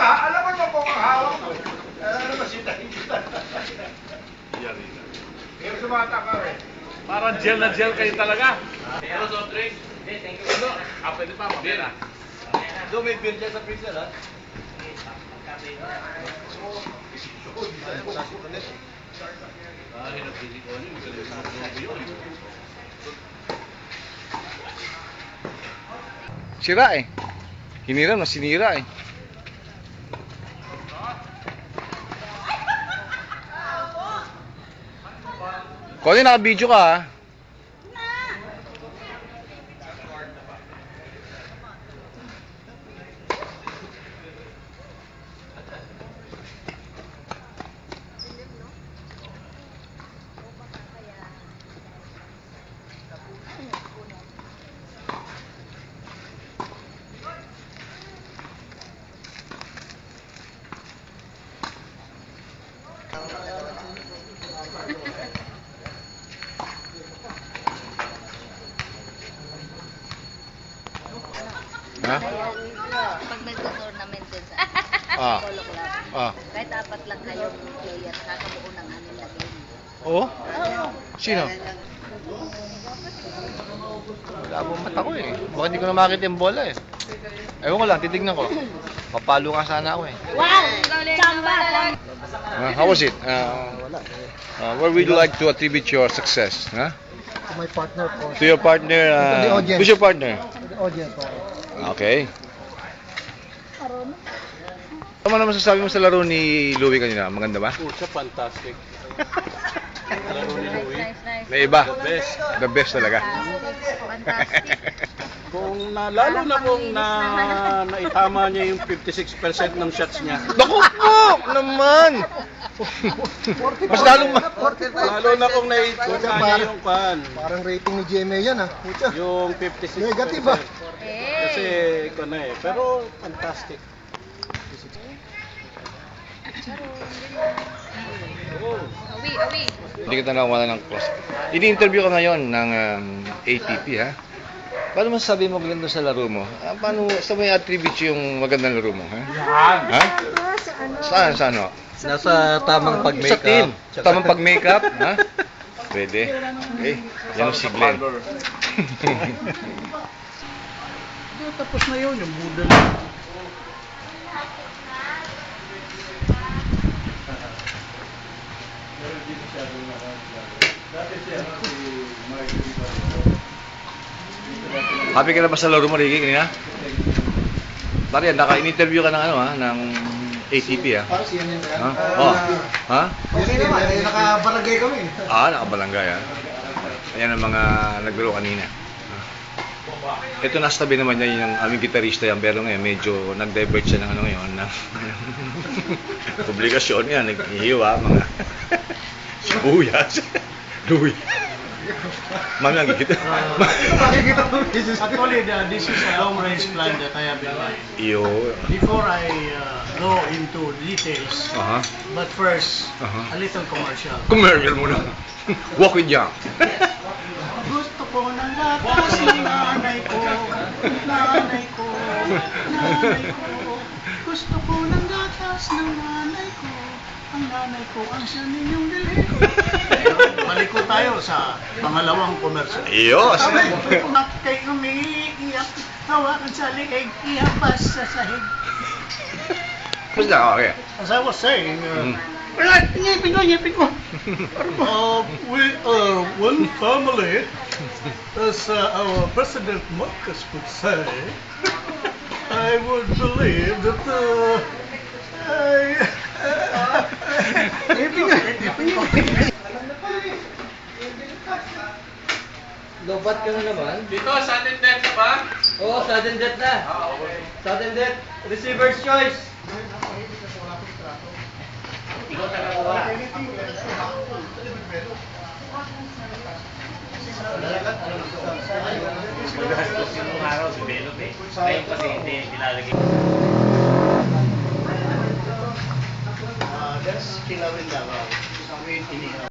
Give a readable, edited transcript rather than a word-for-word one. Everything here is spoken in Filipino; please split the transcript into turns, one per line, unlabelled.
alam mo naman kung ang hawak mo. Ano naman si Tahita?
Yari na.
Kaya sumata ka rin.
Parang gel na gel kayo talaga. Pero soft drink? Thank you. Ano? Pwede pa, mabira.
Do may beer dyan sa freezer, ha?
Sira eh. Hinira na sinira eh. Kung naka-video ka ha. Ha?
Pag nagka-tournament din sa Polo Club, kahit apat lang kayong player, kakabuo ng anim na game.
Oo? Sino? Wala akong mata ko eh. Baka hindi ko na makita yung bola eh. Ewan ko lang, titignan ko. Papalo nga sana ako eh.
Wow! Chamba!
How was it? Where would you like to attribute your success? Huh?
To my partner po.
To your partner?
To the audience.
Who's your partner?
To the audience po.
Okay. Ano naman masasabi mo sa laro ni Louie kanina? Maganda ba?
Pucha, fantastic. Laro ni Louie.
Nice.
May iba?
The best.
The best talaga.
Fantastic.
Lalo na kung naitama niya yung 56% ng shots niya.
Naku po! Naman! Mas
Lalo na kung naitama niya yung pan.
Parang rating ni GMA yan, ha? Pucha.
Yung 56%.
Negative, ah.
Kasi ikaw na eh. Pero fantastic.
Awi.
Hindi kita nakuha ng cost. Ini-interview ka ngayon ng ATP ha? Paano masasabi mo maganda sa laro mo? Paano, sa may attribute yung magandang laro mo? Ha? Ha? Saan? Saan o?
Nasa tamang
Sa team. Tamang pag-makeup? Ha? Pwede. Okay. Yan ang siglen.
Tapos na yun, yung Buddha na.
Happy ka na ba sa laro mo, Ricky, kanina? Pare, naka-interview ka ng ano ha? Ng ATP ha?
Para CNN ba yan?
Ha? Oh. Ha?
Okay naman, nakabarangay kami.
Nakabalangga yan. Ayan ang mga naglaro kanina. Ito nasa tabi naman niya yung aming gitarista yan, pero ngayon medyo nag-divert siya ng ano ngayon, ng publikasyon yan, naghihiwa, mga sibuyas, Louie. Mami ang gigit.
Actually, this is a long-range plan that I have in mind.
Iyo.
Before I go into details, but first, a little commercial.
Commercial muna. Walk with Jack.
Gusto ko ng gatas ng nanay ko, nanay ko, nanay ko. Gusto ko ng gatas ng nanay ko, ang nanay ko ang siya ninyong bilhin. Balik ko tayo sa pangalawang commercial.
Iyo.
Kay umiiyak, hawakan sa liig, ihabas sa sahig.
Basta, okay.
As I was saying, ngipin ko. We are one family, as our President Marcos would say. I would believe that
Lobat ka na naman.
Dito, sudden death na ba?
Oo, sudden death na.
Okay.
Sudden death. Receiver's choice.
That's kilawin Davao.